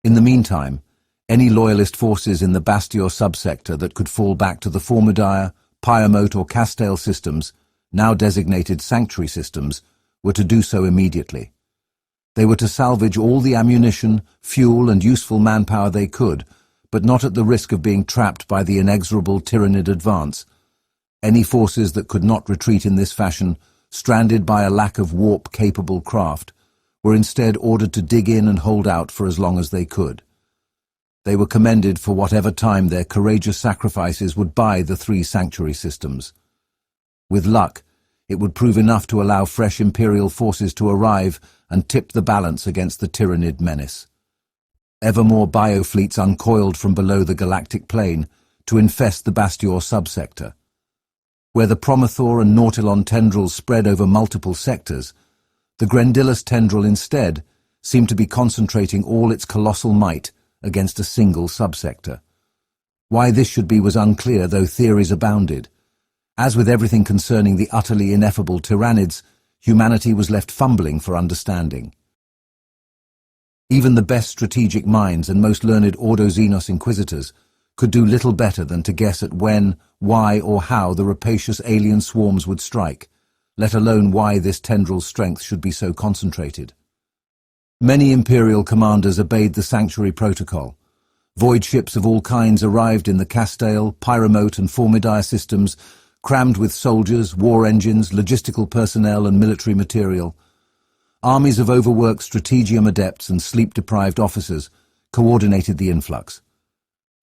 In the meantime, any loyalist forces in the bastior subsector that could fall back to the Formidae, Pyomote or Castale systems, now designated sanctuary systems, were to do so immediately. They were to salvage all the ammunition, fuel and useful manpower they could, but not at the risk of being trapped by the inexorable Tyrannid advance. Any forces that could not retreat in this fashion, stranded by a lack of warp-capable craft, were instead ordered to dig in and hold out for as long as they could. They were commended for whatever time their courageous sacrifices would buy the 3 sanctuary systems. With luck, it would prove enough to allow fresh Imperial forces to arrive and tip the balance against the Tyrannid menace. Ever more biofleets uncoiled from below the galactic plane to infest the Bastior subsector. Where the Promethor and Nautilon tendrils spread over multiple sectors, the grandilous tendril instead seemed to be concentrating all its colossal might against a single subsector. Why this should be was unclear, though theories abounded. As with everything concerning the utterly ineffable Tyrannids, humanity was left fumbling for understanding. Even the best strategic minds and most learned Ordo Xenos inquisitors could do little better than to guess at when, why, or how the rapacious alien swarms would strike, let alone why this tendril's strength should be so concentrated. Many Imperial commanders obeyed the Sanctuary Protocol. Void ships of all kinds arrived in the Castale, Pyromote and Formidae systems, crammed with soldiers, war engines, logistical personnel and military material. Armies of overworked strategium adepts and sleep-deprived officers coordinated the influx.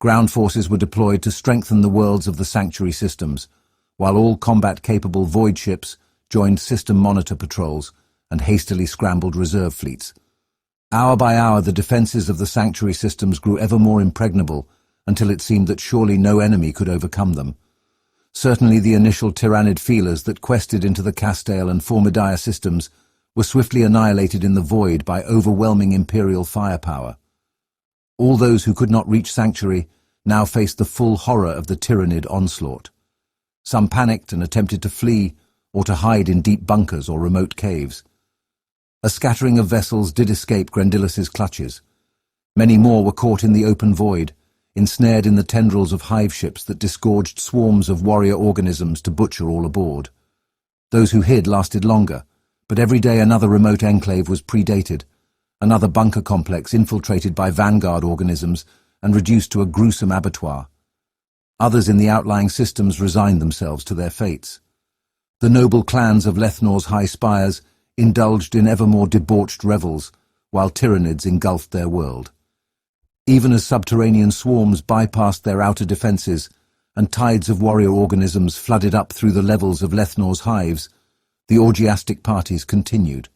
Ground forces were deployed to strengthen the worlds of the Sanctuary systems, while all combat-capable void ships joined system monitor patrols and hastily scrambled reserve fleets. Hour by hour, the defenses of the Sanctuary systems grew ever more impregnable until it seemed that surely no enemy could overcome them. Certainly the initial Tyrannid feelers that quested into the Castale and Formidae systems were swiftly annihilated in the void by overwhelming Imperial firepower. All those who could not reach Sanctuary now faced the full horror of the Tyrannid onslaught. Some panicked and attempted to flee or to hide in deep bunkers or remote caves. A scattering of vessels did escape Grandilus's clutches. Many more were caught in the open void, ensnared in the tendrils of hive ships that disgorged swarms of warrior organisms to butcher all aboard. Those who hid lasted longer, but every day another remote enclave was predated, another bunker complex infiltrated by vanguard organisms and reduced to a gruesome abattoir. Others in the outlying systems resigned themselves to their fates. The noble clans of Lethnor's high spires indulged in ever more debauched revels, while Tyrannids engulfed their world. Even as subterranean swarms bypassed their outer defenses and tides of warrior organisms flooded up through the levels of Lethnor's hives, the orgiastic parties continued.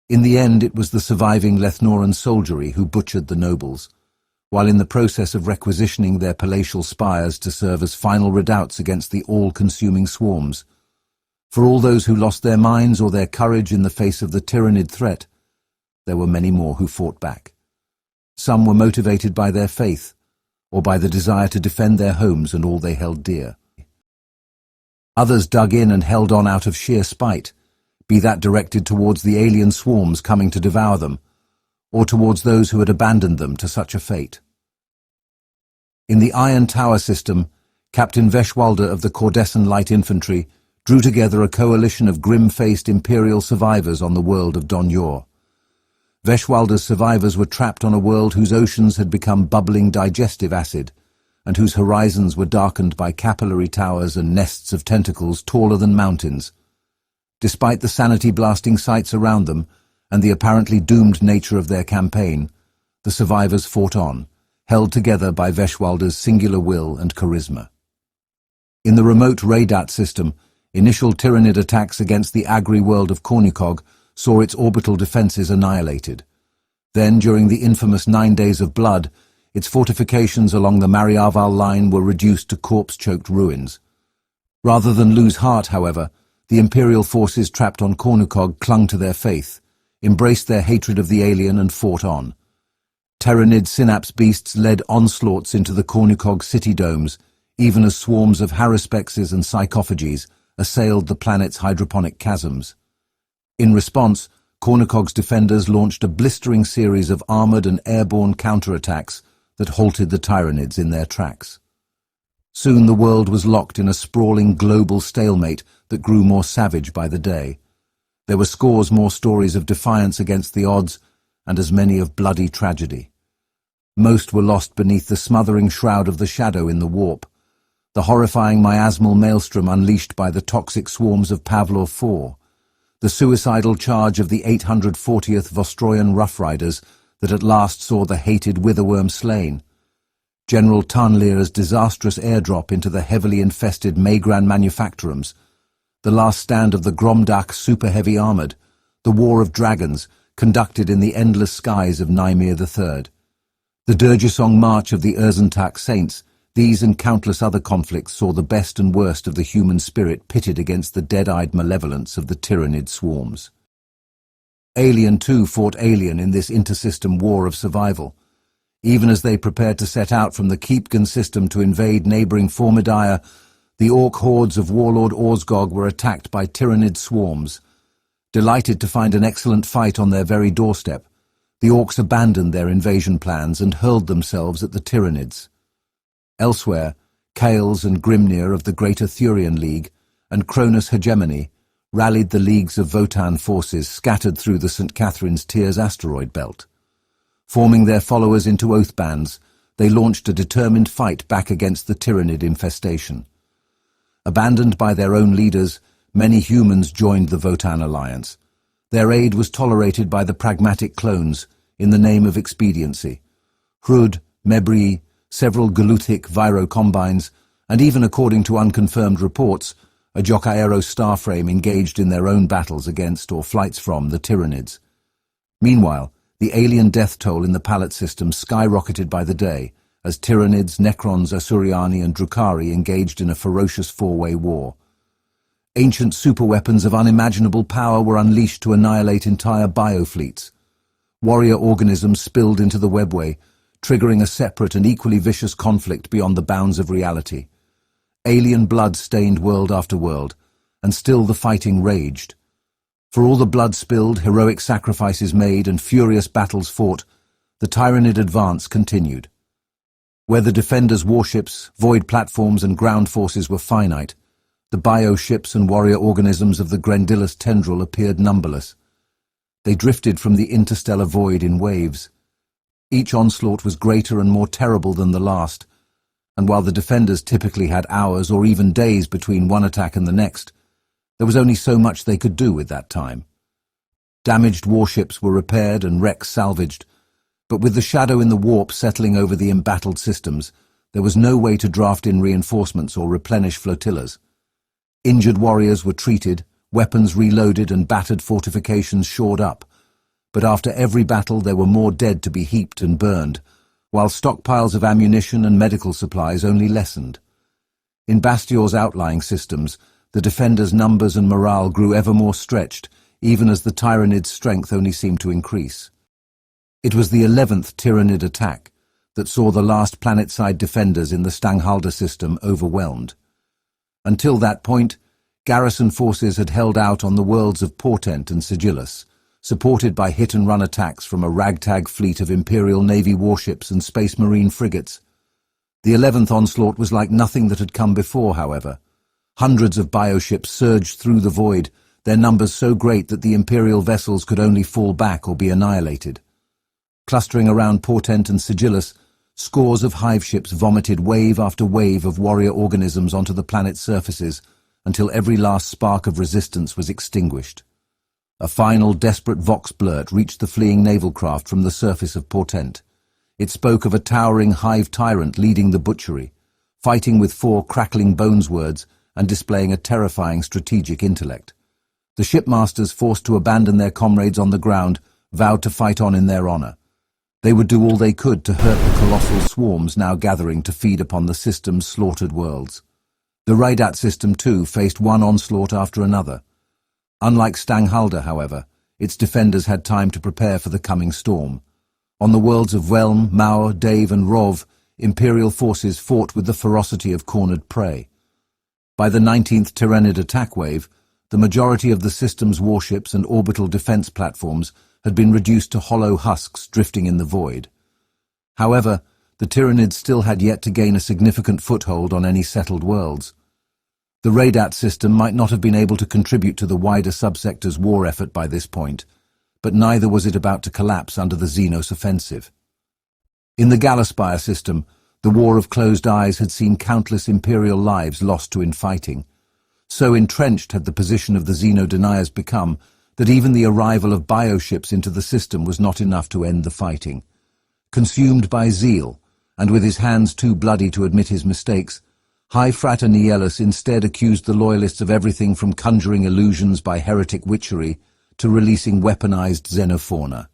In the end, it was the surviving Lethnoran soldiery who butchered the nobles, while in the process of requisitioning their palatial spires to serve as final redoubts against the all-consuming swarms. For all those who lost their minds or their courage in the face of the Tyrannid threat, there were many more who fought back. Some were motivated by their faith, or by the desire to defend their homes and all they held dear. Others dug in and held on out of sheer spite, be that directed towards the alien swarms coming to devour them, or towards those who had abandoned them to such a fate. In the Iron Tower system, Captain Veshwalder of the Cordesan Light Infantry drew together a coalition of grim-faced Imperial survivors on the world of Don Yor. Veshwalda's survivors were trapped on a world whose oceans had become bubbling digestive acid, and whose horizons were darkened by capillary towers and nests of tentacles taller than mountains. Despite the sanity-blasting sights around them, and the apparently doomed nature of their campaign, the survivors fought on, held together by Veshwalda's singular will and charisma. In the remote Radat system, initial Tyranid attacks against the Agri world of Kornikog saw its orbital defenses annihilated. Then, during the infamous 9 Days of Blood, its fortifications along the Mariaval line were reduced to corpse-choked ruins. Rather than lose heart, however, the Imperial forces trapped on Kornikog clung to their faith, embraced their hatred of the alien and fought on. Tyranid synapse beasts led onslaughts into the Kornikog city domes, even as swarms of haruspexes and psychophages assailed the planet's hydroponic chasms. In response, Kornikog's defenders launched a blistering series of armored and airborne counterattacks that halted the Tyranids in their tracks. Soon the world was locked in a sprawling global stalemate that grew more savage by the day. There were scores more stories of defiance against the odds, and as many of bloody tragedy. Most were lost beneath the smothering shroud of the shadow in the warp, the horrifying miasmal maelstrom unleashed by the toxic swarms of Pavlov IV, the suicidal charge of the 840th Vostroyan Rough Riders that at last saw the hated Witherworm slain, General Tanlir's disastrous airdrop into the heavily infested Megran manufactorums, the last stand of the Gromdak super-heavy armoured, the War of Dragons, conducted in the endless skies of Nymir III, the Durgisong March of the Erzantak Saints. These and countless other conflicts saw the best and worst of the human spirit pitted against the dead-eyed malevolence of the Tyranid swarms. Alien too fought alien in this inter-system war of survival. Even as they prepared to set out from the Keepgan system to invade neighbouring Formidia, the orc hordes of warlord Orzgog were attacked by Tyranid swarms. Delighted to find an excellent fight on their very doorstep, the orcs abandoned their invasion plans and hurled themselves at the Tyranids. Elsewhere, Kales and Grimnir of the Greater Thurian League and Cronus Hegemony rallied the leagues of Votan forces scattered through the St. Catherine's Tiers asteroid belt. Forming their followers into oath bands, they launched a determined fight back against the Tyranid infestation. Abandoned by their own leaders, many humans joined the Votan alliance. Their aid was tolerated by the pragmatic clones in the name of expediency. Hrud, Mebri, several Galutic Viro-combines, and even according to unconfirmed reports, a Jokaero starframe engaged in their own battles against or flights from the Tyranids. Meanwhile, the alien death toll in the pallet system skyrocketed by the day as Tyranids, Necrons, Asuriani and Drukhari engaged in a ferocious four-way war. Ancient superweapons of unimaginable power were unleashed to annihilate entire biofleets. Warrior organisms spilled into the webway, triggering a separate and equally vicious conflict beyond the bounds of reality. Alien blood stained world after world, and still the fighting raged. For all the blood spilled, heroic sacrifices made, and furious battles fought, the Tyranid advance continued. Where the defenders' warships, void platforms and ground forces were finite, the bioships and warrior organisms of the grandilous tendril appeared numberless. They drifted from the interstellar void in waves. Each onslaught was greater and more terrible than the last, and while the defenders typically had hours or even days between one attack and the next, there was only so much they could do with that time. Damaged warships were repaired and wrecks salvaged, but with the shadow in the warp settling over the embattled systems, there was no way to draft in reinforcements or replenish flotillas. Injured warriors were treated, weapons reloaded and battered fortifications shored up, but after every battle there were more dead to be heaped and burned, while stockpiles of ammunition and medical supplies only lessened. In Bastior's outlying systems, the defenders' numbers and morale grew ever more stretched, even as the Tyranid's strength only seemed to increase. It was the 11th Tyranid attack that saw the last planet-side defenders in the Stanghalda system overwhelmed. Until that point, garrison forces had held out on the worlds of Portent and Sigillus, supported by hit-and-run attacks from a ragtag fleet of Imperial Navy warships and Space Marine frigates. The 11th onslaught was like nothing that had come before, however. Hundreds of bioships surged through the void, their numbers so great that the Imperial vessels could only fall back or be annihilated. Clustering around Portent and Sigillus, scores of hive ships vomited wave after wave of warrior organisms onto the planet's surfaces until every last spark of resistance was extinguished. A final desperate vox blurt reached the fleeing naval craft from the surface of Portent. It spoke of a towering hive tyrant leading the butchery, fighting with 4 crackling bones words and displaying a terrifying strategic intellect. The shipmasters, forced to abandon their comrades on the ground, vowed to fight on in their honor. They would do all they could to hurt the colossal swarms now gathering to feed upon the system's slaughtered worlds. The Raidat system, too, faced one onslaught after another. Unlike Stanghalder, however, its defenders had time to prepare for the coming storm. On the worlds of Velm, Maur, Dave and Rov, Imperial forces fought with the ferocity of cornered prey. By the 19th Tyrannid attack wave, the majority of the system's warships and orbital defense platforms had been reduced to hollow husks drifting in the void. However, the Tyrannids still had yet to gain a significant foothold on any settled worlds. The Raidat system might not have been able to contribute to the wider subsector's war effort by this point, but neither was it about to collapse under the Xenos offensive. In the Galaspire system, the War of Closed Eyes had seen countless Imperial lives lost to infighting. So entrenched had the position of the Xeno-deniers become that even the arrival of bioships into the system was not enough to end the fighting. Consumed by zeal, and with his hands too bloody to admit his mistakes, High Frater Niellus instead accused the Loyalists of everything from conjuring illusions by heretic witchery to releasing weaponized xenofauna.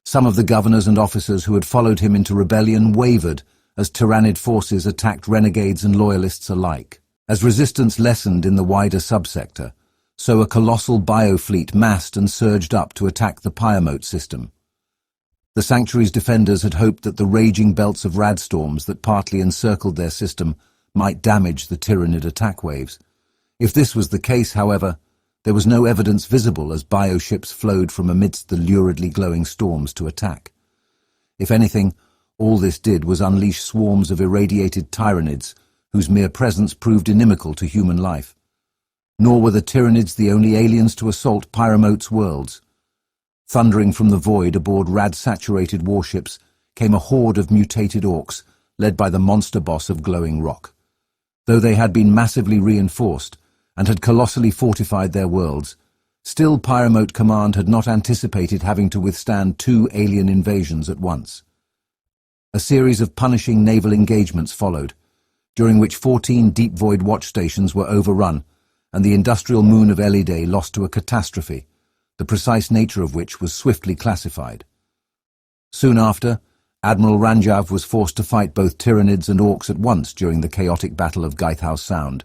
Some of the governors and officers who had followed him into rebellion wavered as Tyrannid forces attacked renegades and Loyalists alike. As resistance lessened in the wider subsector, so a colossal biofleet massed and surged up to attack the Pyremote system. The Sanctuary's defenders had hoped that the raging belts of radstorms that partly encircled their system might damage the Tyrannid attack waves. If this was the case, however, there was no evidence visible as bioships flowed from amidst the luridly glowing storms to attack. If anything, all this did was unleash swarms of irradiated Tyrannids whose mere presence proved inimical to human life. Nor were the Tyrannids the only aliens to assault Pyremote's worlds. Thundering from the void aboard rad-saturated warships came a horde of mutated orcs led by the monster boss of glowing rock. Though they had been massively reinforced and had colossally fortified their worlds, still Pyremote Command had not anticipated having to withstand 2 alien invasions at once. A series of punishing naval engagements followed, during which 14 deep void watch stations were overrun and the industrial moon of Elide lost to a catastrophe, the precise nature of which was swiftly classified. Soon after, Admiral Ranjav was forced to fight both Tyrannids and Orcs at once during the chaotic Battle of Geithhouse Sound.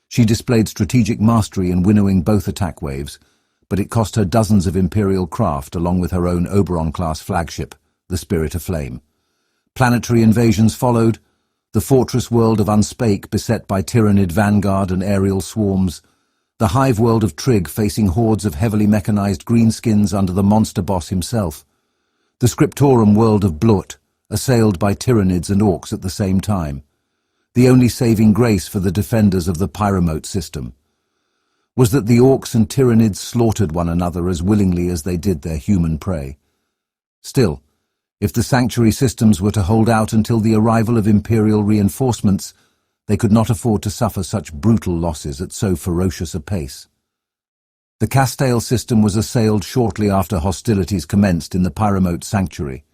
She displayed strategic mastery in winnowing both attack waves, but it cost her dozens of Imperial craft along with her own Oberon-class flagship, the Spirit of Flame. Planetary invasions followed, the fortress world of Unspake beset by Tyrannid vanguard and aerial swarms, the hive world of Trig facing hordes of heavily mechanized greenskins under the monster boss himself, the Scriptorum world of Blut, assailed by Tyrannids and Orcs at the same time. The only saving grace for the defenders of the Pyremote system was that the Orcs and Tyrannids slaughtered one another as willingly as they did their human prey. Still, if the Sanctuary systems were to hold out until the arrival of Imperial reinforcements, they could not afford to suffer such brutal losses at so ferocious a pace. The Castale system was assailed shortly after hostilities commenced in the Pyremote Sanctuary.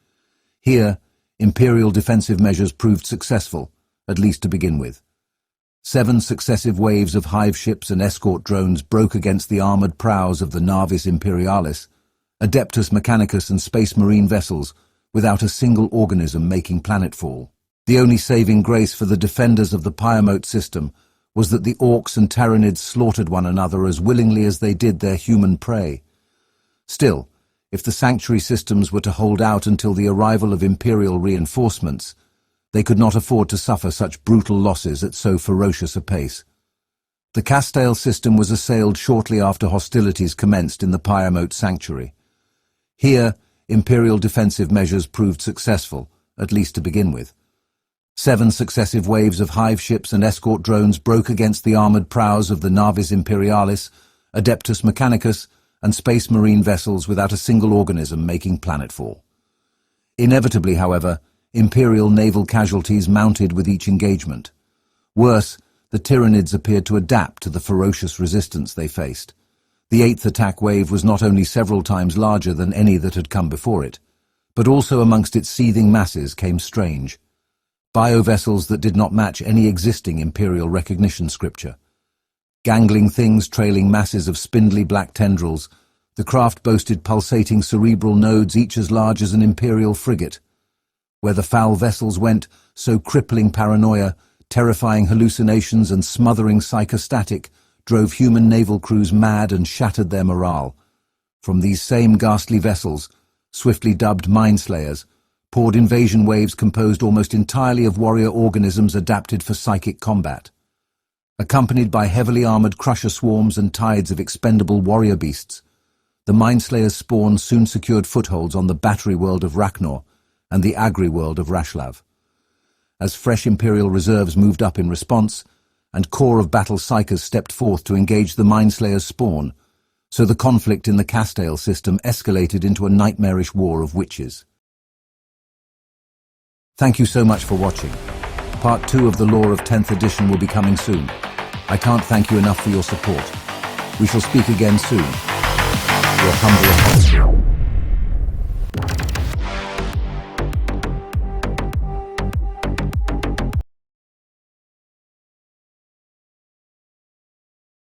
Here, Imperial defensive measures proved successful, at least to begin with. 7 successive waves of hive ships and escort drones broke against the armored prows of the Navis Imperialis, Adeptus Mechanicus and Space Marine vessels, without a single organism making planetfall. The only saving grace for the defenders of the Pyremote system was that the Orcs and Tyrannids slaughtered one another as willingly as they did their human prey. Still, if the Sanctuary systems were to hold out until the arrival of Imperial reinforcements, they could not afford to suffer such brutal losses at so ferocious a pace. The Castale system was assailed shortly after hostilities commenced in the Pyremote Sanctuary. Here, Imperial defensive measures proved successful, at least to begin with. 7 successive waves of hive ships and escort drones broke against the armored prows of the Navis Imperialis, Adeptus Mechanicus, and Space Marine vessels without a single organism making planetfall. Inevitably, however, Imperial naval casualties mounted with each engagement. Worse, the Tyranids appeared to adapt to the ferocious resistance they faced. The 8th attack wave was not only several times larger than any that had come before it, but also amongst its seething masses came strange biovessels that did not match any existing Imperial recognition scripture. Gangling things trailing masses of spindly black tendrils, the craft boasted pulsating cerebral nodes each as large as an Imperial frigate. Where the foul vessels went, so crippling paranoia, terrifying hallucinations and smothering psychostatic drove human naval crews mad and shattered their morale. From these same ghastly vessels, swiftly dubbed Mindslayers, poured invasion waves composed almost entirely of warrior organisms adapted for psychic combat. Accompanied by heavily armored crusher swarms and tides of expendable warrior beasts, the Mindslayers' spawn soon secured footholds on the battery world of Rachnor and the agri world of Rashlav. As fresh Imperial reserves moved up in response, and corps of battle psychers stepped forth to engage the Mindslayers' spawn, so the conflict in the Castale system escalated into a nightmarish war of witches. Thank you so much for watching. Part 2 of the lore of 10th edition will be coming soon. I can't thank you enough for your support. We shall speak again soon. Your humble apostle.